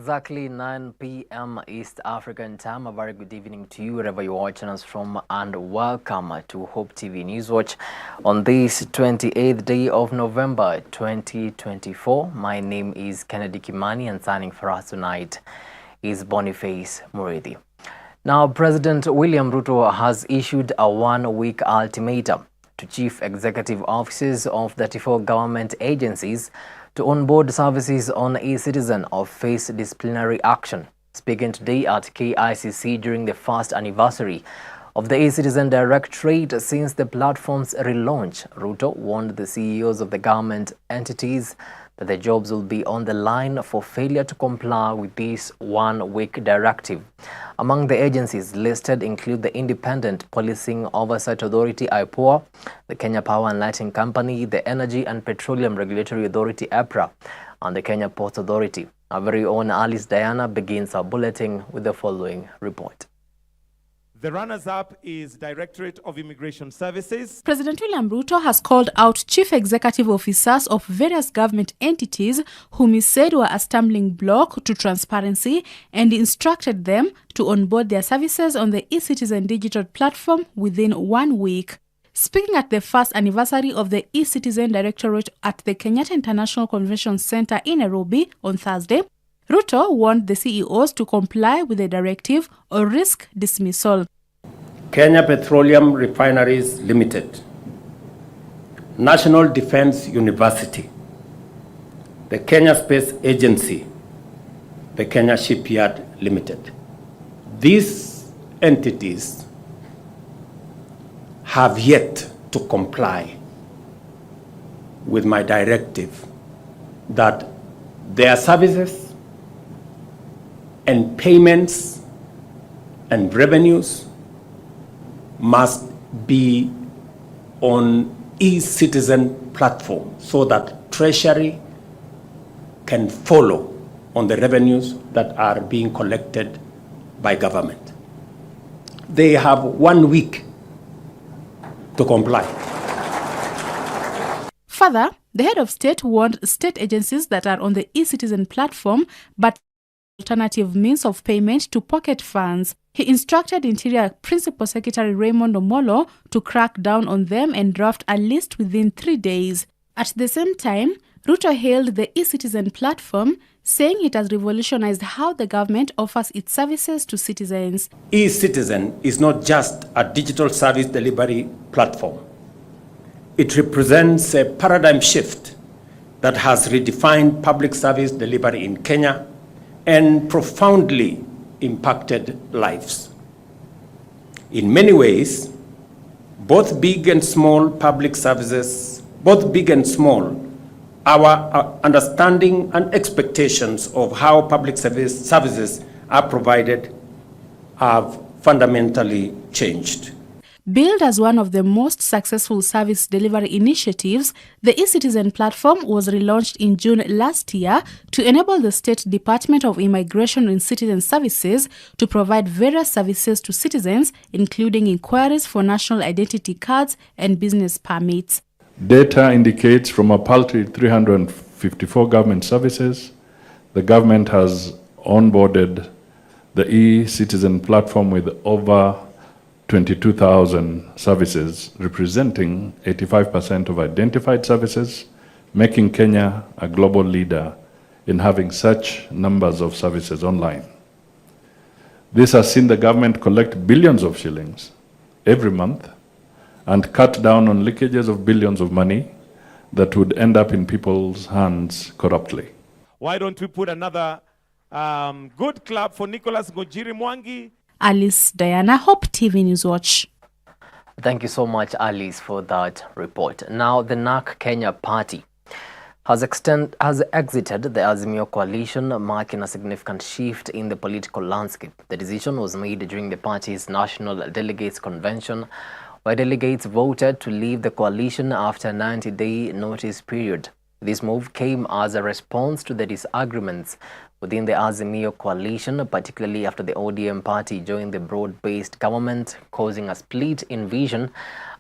Exactly 9 p.m. East African time. A very good evening to you wherever you're watching us from, and welcome to Hope TV Newswatch on this 28th day of November 2024. My name is Kennedy Kimani, and signing for us tonight is Boniface Murithi. Now, President William Ruto has issued a one-week ultimatum to chief executive officers of 34 government agencies to onboard services on e-Citizen or face disciplinary action. Speaking today at KICC during the first anniversary of the e-Citizen Directorate since the platform's relaunch, Ruto warned the CEOs of the government entities that their jobs will be on the line for failure to comply with this one-week directive. Among the agencies listed include the Independent Policing Oversight Authority (IPOA), the Kenya Power and Lighting Company, the Energy and Petroleum Regulatory Authority (EPRA), and the Kenya Ports Authority. Our very own Alice Diana begins our bulletin with the following report. The runners-up is Directorate of Immigration Services. President William Ruto has called out chief executive officers of various government entities whom he said were a stumbling block to transparency, and instructed them to onboard their services on the e-Citizen digital platform within 1 week. Speaking at the first anniversary of the e-Citizen Directorate at the Kenyatta International Convention Center in Nairobi on Thursday, Ruto warned the CEOs to comply with the directive or risk dismissal. Kenya Petroleum Refineries Limited, National Defense University, the Kenya Space Agency, the Kenya Shipyard Limited. These entities have yet to comply with my directive that their services and payments and revenues must be on e-Citizen platform so that Treasury can follow on the revenues that are being collected by government. They have 1 week to comply. Further, the head of state warned state agencies that are on the e-Citizen platform but alternative means of payment to pocket funds. He instructed Interior Principal Secretary Raymond Omolo to crack down on them and draft a list within 3 days. At the same time, Ruto hailed the e-Citizen platform, saying it has revolutionized how the government offers its services to citizens. E-Citizen is not just a digital service delivery platform. It represents a paradigm shift that has redefined public service delivery in Kenya and profoundly impacted lives. In many ways, both big and small public services, our understanding and expectations of how public services are provided have fundamentally changed. Billed as one of the most successful service delivery initiatives, the e-Citizen platform was relaunched in June last year to enable the State Department of Immigration and Citizen Services to provide various services to citizens, including inquiries for national identity cards and business permits. Data indicates from a paltry 354 government services, the government has onboarded the e-Citizen platform with over 22,000 services, representing 85% of identified services, making Kenya a global leader in having such numbers of services online. This has seen the government collect billions of shillings every month and cut down on leakages of billions of money that would end up in people's hands corruptly. Why don't we put another good clap for Nicholas Gojiri Mwangi? Alice Diana, Hope TV Newswatch. Thank you so much, Alice, for that report. Now, the NARC Kenya party has exited the Azimio coalition, marking a significant shift in the political landscape. The decision was made during the party's National Delegates Convention, where delegates voted to leave the coalition after a 90-day notice period. This move came as a response to the disagreements within the Azimio coalition, particularly after the ODM party joined the broad-based government, causing a split in vision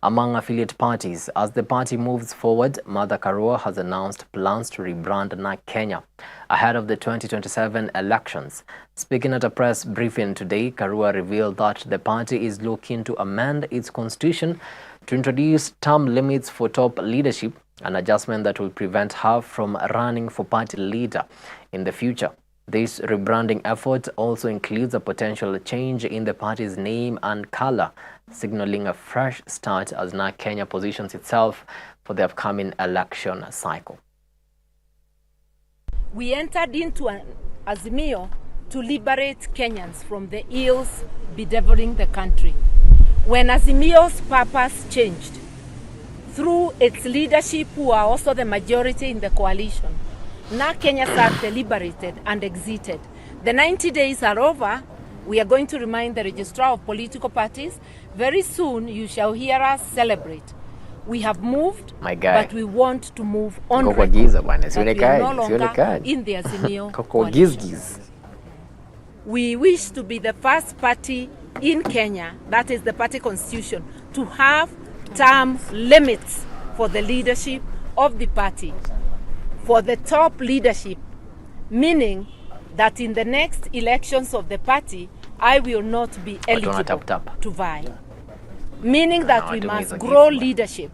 among affiliate parties. As the party moves forward, Martha Karua has announced plans to rebrand NARC Kenya ahead of the 2027 elections. Speaking at a press briefing today, Karua revealed that the party is looking to amend its constitution to introduce term limits for top leadership, an adjustment that will prevent her from running for party leader in the future. This rebranding effort also includes a potential change in the party's name and color, signaling a fresh start as NARC Kenya positions itself for the upcoming election cycle. We entered into an Azimio to liberate Kenyans from the ills bedeviling the country. When Azimio's purpose changed, through its leadership, who are also the majority in the coalition, NARC Kenya sat deliberated and exited. The 90 days are over. We are going to remind the registrar of political parties. Very soon you shall hear us celebrate. We have moved, but we want to move on. We are no longer in the Azimio coalition. We wish to be the first party in Kenya, that is the party constitution, to have term limits for the leadership of the party, for the top leadership, meaning that in the next elections of the party, I will not be eligible to vie. Meaning that we must grow leadership,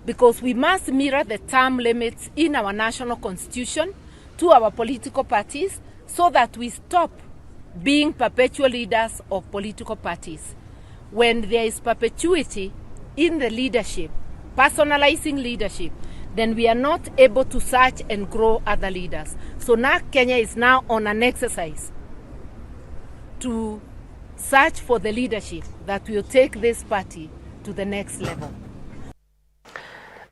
because we must mirror the term limits in our national constitution to our political parties, so that we stop being perpetual leaders of political parties. When there is perpetuity in the leadership, personalizing leadership, then we are not able to search and grow other leaders. So NARC Kenya is now on an exercise to search for the leadership that will take this party to the next level.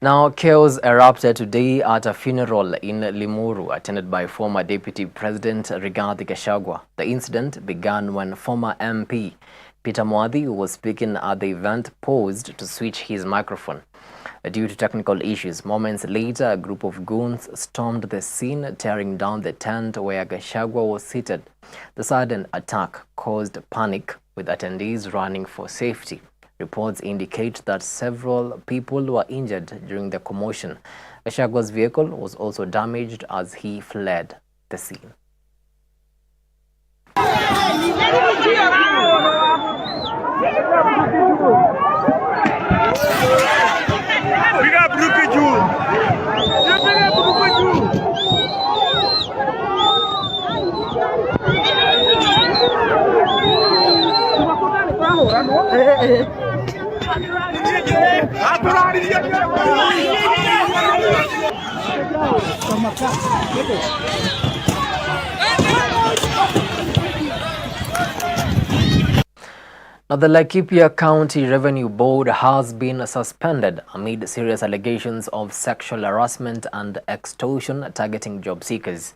Now, chaos erupted today at a funeral in Limuru, attended by former Deputy President Rigathi Gachagua. The incident began when former MP Peter Mwadhi, who was speaking at the event, paused to switch his microphone due to technical issues. Moments later, a group of goons stormed the scene, tearing down the tent where Gachagua was seated. The sudden attack caused panic, with attendees running for safety. Reports indicate that several people were injured during the commotion. Gashagua's vehicle was also damaged as he fled the scene. Now, the Laikipia County Revenue Board has been suspended amid serious allegations of sexual harassment and extortion targeting job seekers.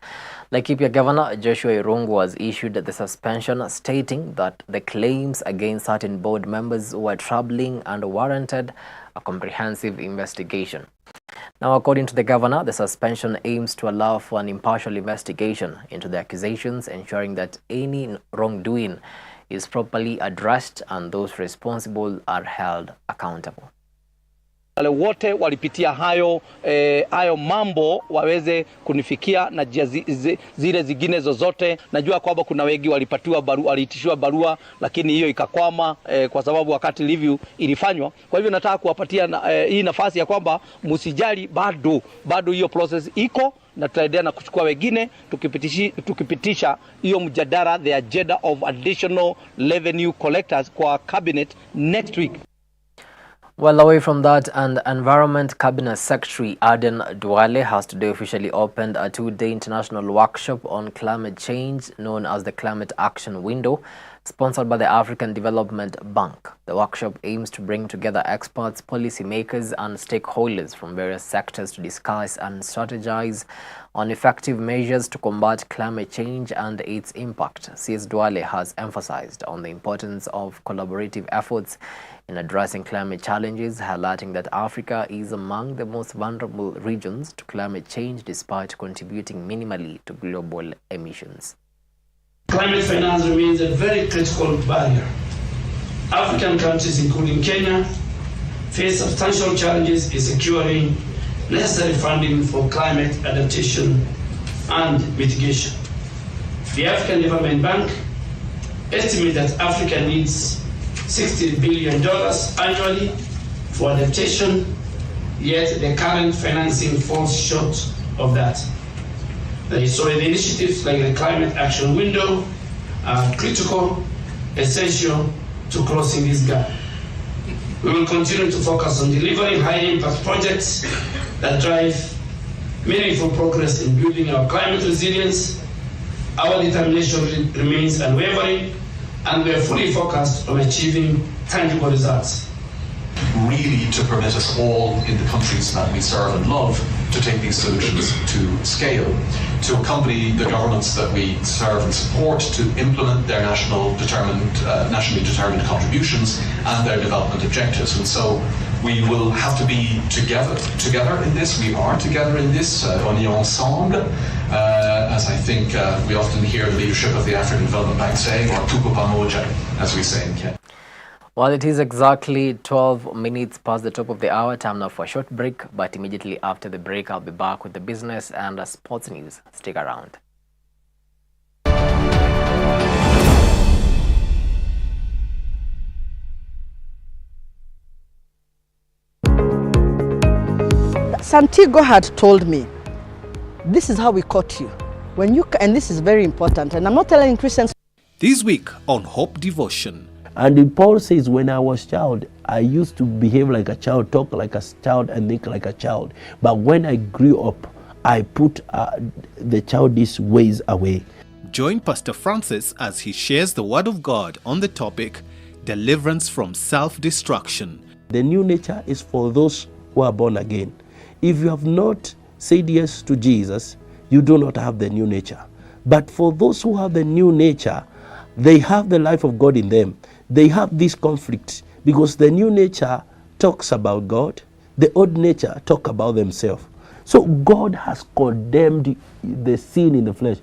Laikipia Governor Joshua Irungu has issued the suspension, stating that the claims against certain board members were troubling and warranted a comprehensive investigation. Now, according to the governor, the suspension aims to allow for an impartial investigation into the accusations, ensuring that any wrongdoing is properly addressed and those responsible are held accountable. Wale wote walipitia hayo mambo waweze kunifikia na zile zingine zozote. Najua kwamba kuna wengi walipatiwa barua, waliitishiwa barua, lakini hiyo ikakwama kwa sababu wakati review ilifanywa. Kwa hivyo nataka kuwapatia hii nafasi ya kwamba msijali, bado hiyo process iko, na tutaendelea na kuchukua wengine tukipitisha hiyo mjadala, the agenda of additional revenue collectors kwa cabinet next week. Well, away from that, and Environment Cabinet Secretary Aden Duale has today officially opened a two-day international workshop on climate change known as the Climate Action Window Sponsored by the African Development Bank, the workshop aims to bring together experts, policymakers, and stakeholders from various sectors to discuss and strategize on effective measures to combat climate change and its impact. CS Duale has emphasized on the importance of collaborative efforts in addressing climate challenges, highlighting that Africa is among the most vulnerable regions to climate change despite contributing minimally to global emissions. Climate finance remains a very critical barrier. African countries, including Kenya, face substantial challenges in securing necessary funding for climate adaptation and mitigation. The African Development Bank estimates that Africa needs $60 billion annually for adaptation, yet the current financing falls short of that. So the initiatives like the Climate Action Window are critical, essential to closing this gap. We will continue to focus on delivering high-impact projects that drive meaningful progress in building our climate resilience. Our determination remains unwavering, and we are fully focused on achieving tangible results. Really to permit us all in the countries that we serve and love to take these solutions to scale, to accompany the governments that we serve and support to implement their nationally determined contributions and their development objectives. And so we will have to be together in this. We are together in this, on est ensemble, as I think we often hear the leadership of the African Development Bank saying, or tuko pamoja, as we say in Kenya. Well, it is exactly 12 minutes past the top of the hour. Time now for a short break, but immediately after the break, I'll be back with the business and sports news. Stick around. Santiago had told me, this is how we caught you. And this is very important, and I'm not telling Christians. This week on Hope Devotion. And Paul says, when I was a child, I used to behave like a child, talk like a child, and think like a child. But when I grew up, I put the childish ways away. Join Pastor Francis as he shares the Word of God on the topic, Deliverance from Self-Destruction. The new nature is for those who are born again. If you have not said yes to Jesus, you do not have the new nature. But for those who have the new nature, they have the life of God in them. They have this conflict because the new nature talks about God, the old nature talks about themselves. So God has condemned the sin in the flesh.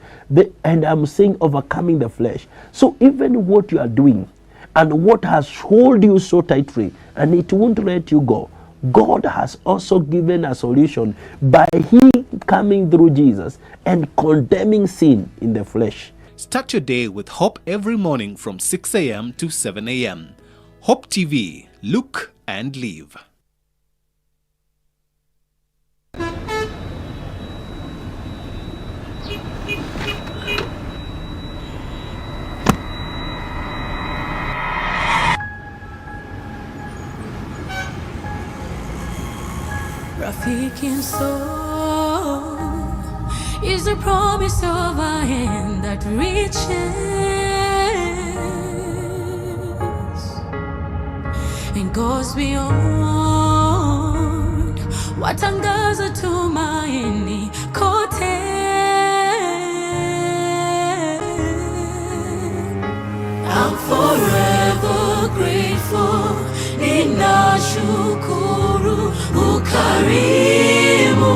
And I'm saying overcoming the flesh. So even what you are doing and what has held you so tightly and it won't let you go, God has also given a solution by He coming through Jesus and condemning sin in the flesh. Start your day with Hope every morning from 6 a.m. to 7 a.m. Hope TV, look and live. Rafiki soul is the promise of a hand that reaches and goes beyond what angaza tumaini kote. I'm forever grateful. Ninashukuru ukarimu,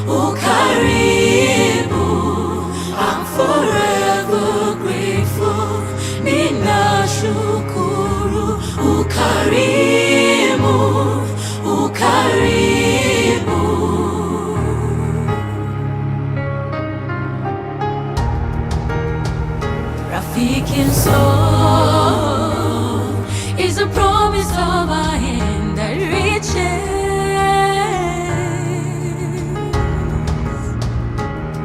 ukarimu. I'm forever grateful. Ninashukuru ukarimu, ukarimu. Rafiki soul is a promise of a hand that reaches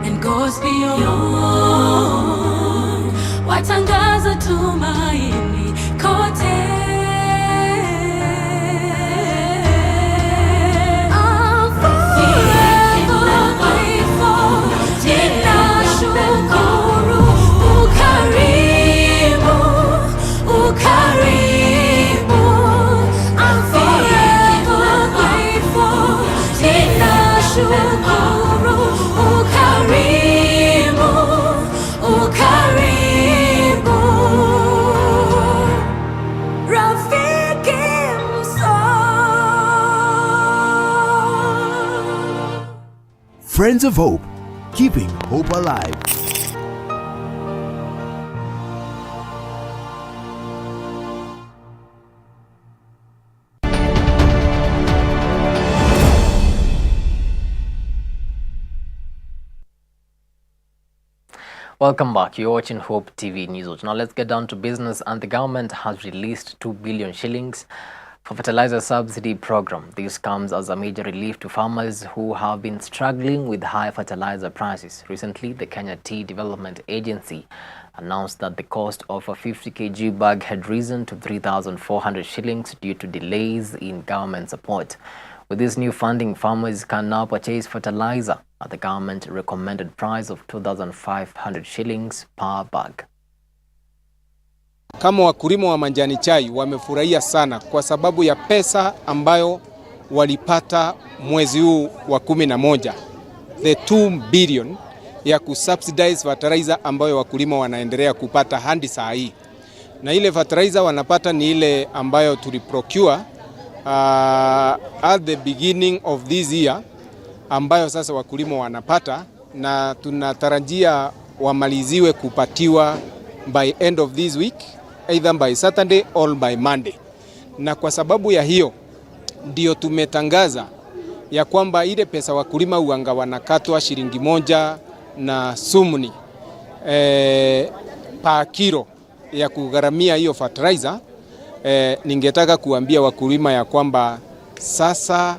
and goes beyond what angaza tumaini kote. I'm forever grateful. Ninashukuru ukarimu, Friends of Hope, keeping hope alive. Welcome back. You're watching Hope TV Newswatch. Now let's get down to business, and the government has released 2 billion shillings for fertilizer subsidy program. This comes as a major relief to farmers who have been struggling with high fertilizer prices. Recently, the Kenya Tea Development Agency announced that the cost of a 50 kg bag had risen to 3,400 shillings due to delays in government support. With this new funding, farmers can now purchase fertilizer at the government recommended price of 2,500 shillings per bag. Kama wakulima wa majani chai wamefurahia sana kwa sababu ya pesa ambayo walipata mwezi huu wa 11, the 2 billion ya kusubsidize fertilizer ambayo wakulima wanaendelea kupata hadi saa hii. Na ile fertilizer wanapata ni ile ambayo tuliprocure at the beginning of this year, ambayo sasa wakulima wanapata, na tunatarajia wamaliziwe kupatiwa by end of this week, either by Saturday or by Monday. Na kwa sababu ya hiyo ndio tumetangaza ya kwamba ile pesa wakulima uanga wanakatwa shilingi 1 na sumni pa kilo ya kugharamia hiyo fertilizer. Ningetaka kuambia wakulima ya kwamba sasa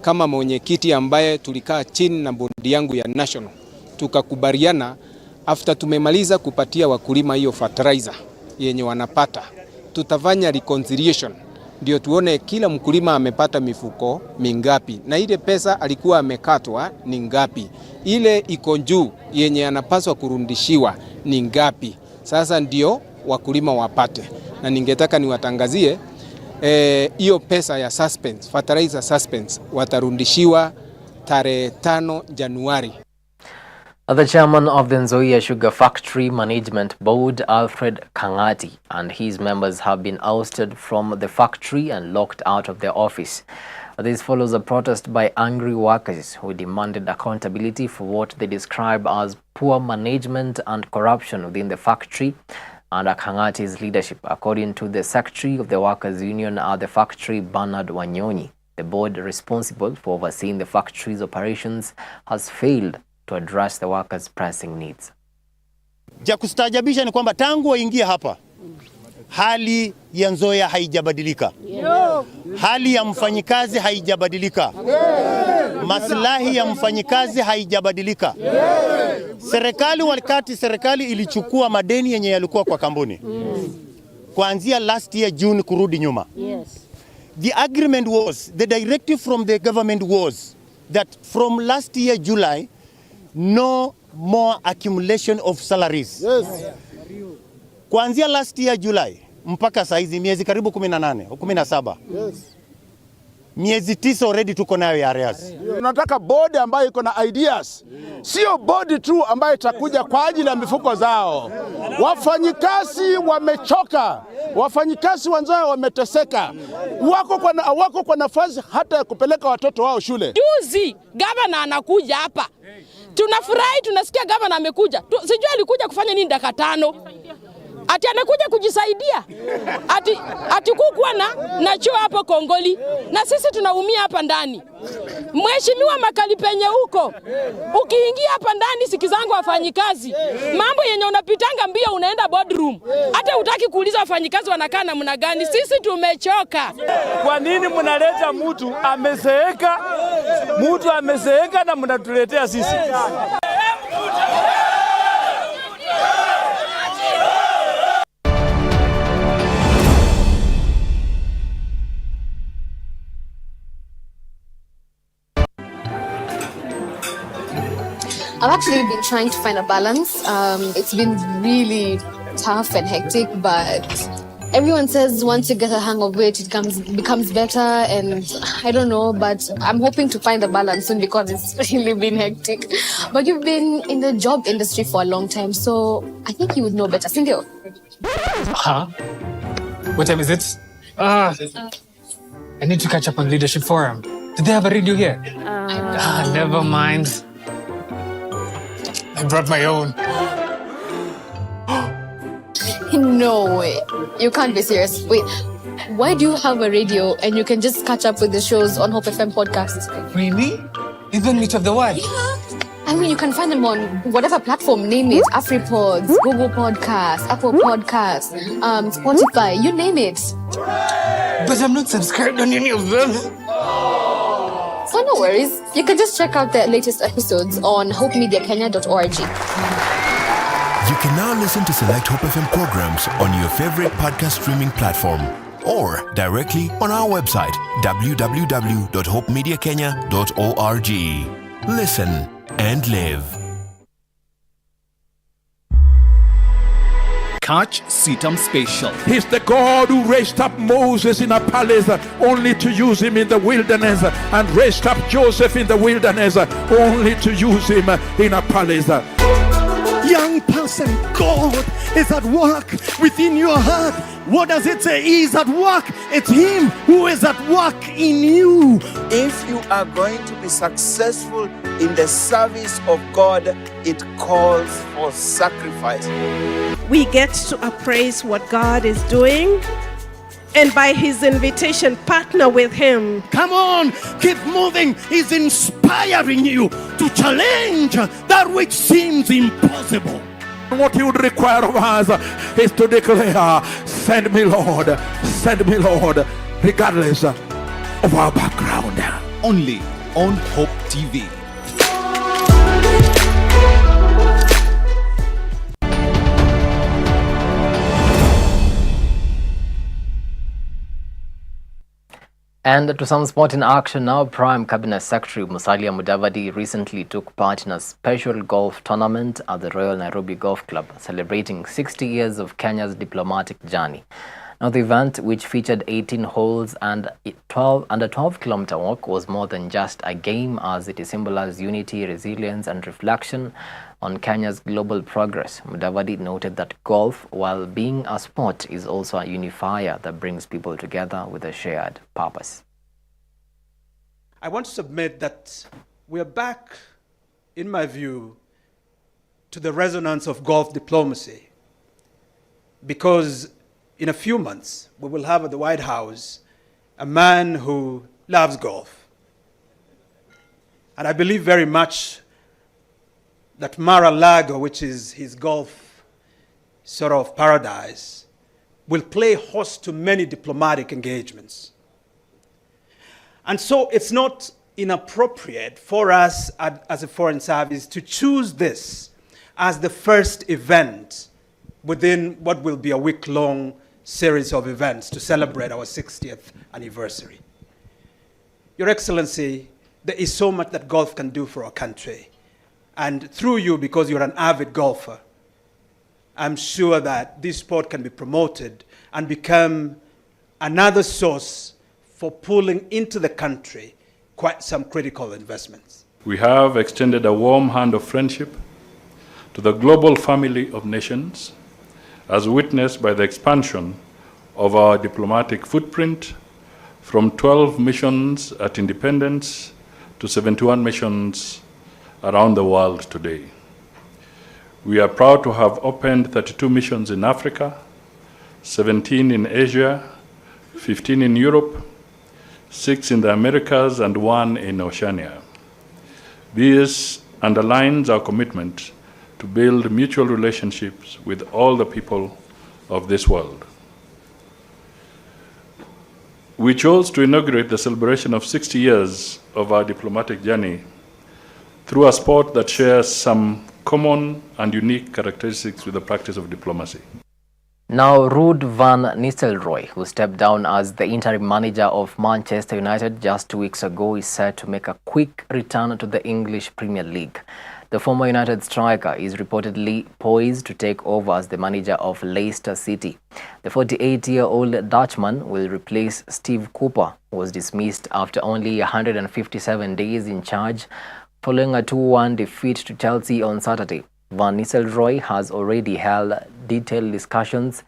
kama mwenyekiti ambaye tulikaa chini na bodi yangu ya national tukakubaliana, after tumemaliza kupatia wakulima hiyo fertilizer yenye wanapata, tutafanya reconciliation ndio tuone kila mkulima amepata mifuko mingapi na ile pesa alikuwa amekatwa ni ngapi, ile iko juu yenye anapaswa kurudishiwa ni ngapi. Sasa ndio wakulima wapate, na ningetaka niwatangazie hiyo pesa ya suspense, fertilizer suspense watarudishiwa tarehe 5 Januari. The chairman of the Nzoia Sugar Factory Management Board, Alfred Kangati, and his members have been ousted from the factory and locked out of their office. This follows a protest by angry workers who demanded accountability for what they describe as poor management and corruption within the factory under Kangati's leadership. According to the Secretary of the Workers' Union at the factory, Bernard Wanyonyi, the board responsible for overseeing the factory's operations has failed to address the workers' pressing needs. Ja kustaajabisha ni kwamba tangu waingia hapa hali ya Nzoia haijabadilika. Hali ya mfanyikazi haijabadilika. Maslahi ya mfanyikazi haijabadilika. Serikali ilichukua madeni yenye yalikuwa kwa kampuni kuanzia last year June kurudi nyuma. The agreement was, the directive from the government was that from last year July, no more accumulation of salaries. Kuanzia last year July mpaka saizi miezi karibu 18 au 17. Miezi 9 already tuko nayo ya arrears. Tunataka bodi ambayo iko na ideas. Sio bodi tu ambayo itakuja kwa ajili ya mifuko zao. Wafanyikazi wamechoka. Wafanyikazi wenzao wameteseka. Wako kwa nafasi hata ya kupeleka watoto wao shule. Juzi gavana anakuja hapa. Tunafurahi, tunasikia gavana amekuja. Sijui alikuja kufanya nini dakika 5. Ati anakuja kujisaidia. Ati kukuwa na choo hapo Kongoli. Na sisi tunaumia hapa ndani. Mheshimiwa Makali penye huko. Ukiingia hapa ndani sikizangu wafanyikazi. Mambo yenye unapitanga mbio unaenda boardroom. Hata hutaki kuuliza wafanyikazi wanakaa namna gani. Sisi tumechoka. Kwa nini mnaleta mtu amezeeka? Mtu amezeeka na mnatuletea sisi. I've actually been trying to find a balance. It's been really tough and hectic, but everyone says once you get a hang of it, it becomes better, and I don't know, but I'm hoping to find a balance soon because it's really been hectic. But you've been in the job industry for a long time, so I think you would know better. Sindio? Huh? What time is it? I need to catch up on Leadership Forum. Did they have a radio here? Never mind. I brought my own. No way. You can't be serious. Wait, why do you have a radio and you can just catch up with the shows on Hope FM podcast? Really? Even Meet of the World? I mean, you can find them on whatever platform, name it. AfriPods, Google Podcasts, Apple Podcasts, Spotify, you name it. But I'm not subscribed on any of them. So no worries. You can just check out the latest episodes on hopemediakenya.org. You can now listen to select Hope FM programs on your favorite podcast streaming platform or directly on our website www.hopemediakenya.org. Listen and live. Catch Sitam Special. He's the God who raised up Moses in a palace only to use him in the wilderness, and raised up Joseph in the wilderness only to use him in a palace. Young person, God is at work within your heart. What does it say? He is at work. It's Him who is at work in you. If you are going to be successful in the service of God, it calls for sacrifice. We get to appraise what God is doing, and by His invitation, partner with Him. Come on, keep moving. He's inspiring you to challenge that which seems impossible. What He would require of us is to declare, send me Lord, regardless of our background. Only on Hope TV. And to some sport in action now, Prime Cabinet Secretary Musalia Mudavadi recently took part in a special golf tournament at the Royal Nairobi Golf Club, celebrating 60 years of Kenya's diplomatic journey. Now, the event, which featured 18 holes and a 12-kilometer walk, was more than just a game, as it symbolized unity, resilience, and reflection on Kenya's global progress. Mudavadi noted that golf, while being a sport, is also a unifier that brings people together with a shared purpose. I want to submit that we are back, in my view, to the resonance of golf diplomacy, because in a few months, we will have at the White House a man who loves golf. And I believe very much that Mar-a-Lago, which is his golf sort of paradise, will play host to many diplomatic engagements. And so it's not inappropriate for us as a foreign service to choose this as the first event within what will be a week-long series of events to celebrate our 60th anniversary. Your Excellency, there is so much that golf can do for our country. And through you, because you're an avid golfer, I'm sure that this sport can be promoted and become another source for pulling into the country quite some critical investments. We have extended a warm hand of friendship to the global family of nations, as witnessed by the expansion of our diplomatic footprint from 12 missions at independence to 71 missions around the world today. We are proud to have opened 32 missions in Africa, 17 in Asia, 15 in Europe, 6 in the Americas, and 1 in Oceania. This underlines our commitment to build mutual relationships with all the people of this world. We chose to inaugurate the celebration of 60 years of our diplomatic journey through a sport that shares some common and unique characteristics with the practice of diplomacy. Now, Ruud van Nistelrooy, who stepped down as the interim manager of Manchester United just 2 weeks ago, is set to make a quick return to the English Premier League. The former United striker is reportedly poised to take over as the manager of Leicester City. The 48-year-old Dutchman will replace Steve Cooper, who was dismissed after only 157 days in charge following a 2-1 defeat to Chelsea on Saturday. Van Nistelrooy has already held detailed discussions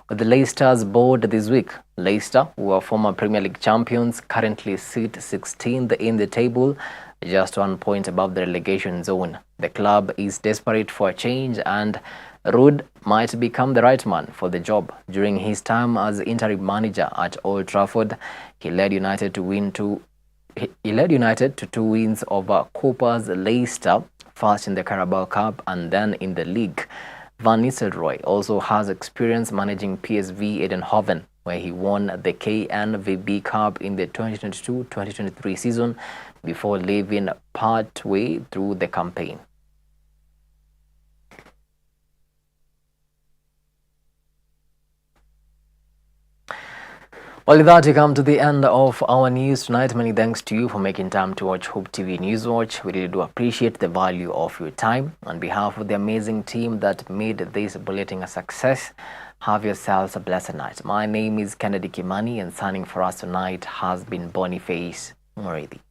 with the Leicester's board this week. Leicester, who are former Premier League champions, currently sit 16th in the table, just 1 point above the relegation zone. The club is desperate for a change, and Rudd might become the right man for the job. During his time as interim manager at Old Trafford, he led United to 2 wins over Cooper's Leicester, first in the Carabao Cup and then in the league. Van Nistelrooy also has experience managing PSV Eindhoven, where he won the KNVB Cup in the 2022-2023 season before leaving partway through the campaign. Well, with that, we come to the end of our news tonight. Many thanks to you for making time to watch Hope TV Newswatch. We really do appreciate the value of your time. On behalf of the amazing team that made this bulletin a success, have yourselves a blessed night. My name is Kimani, and signing for us tonight has been Boniface Muridi.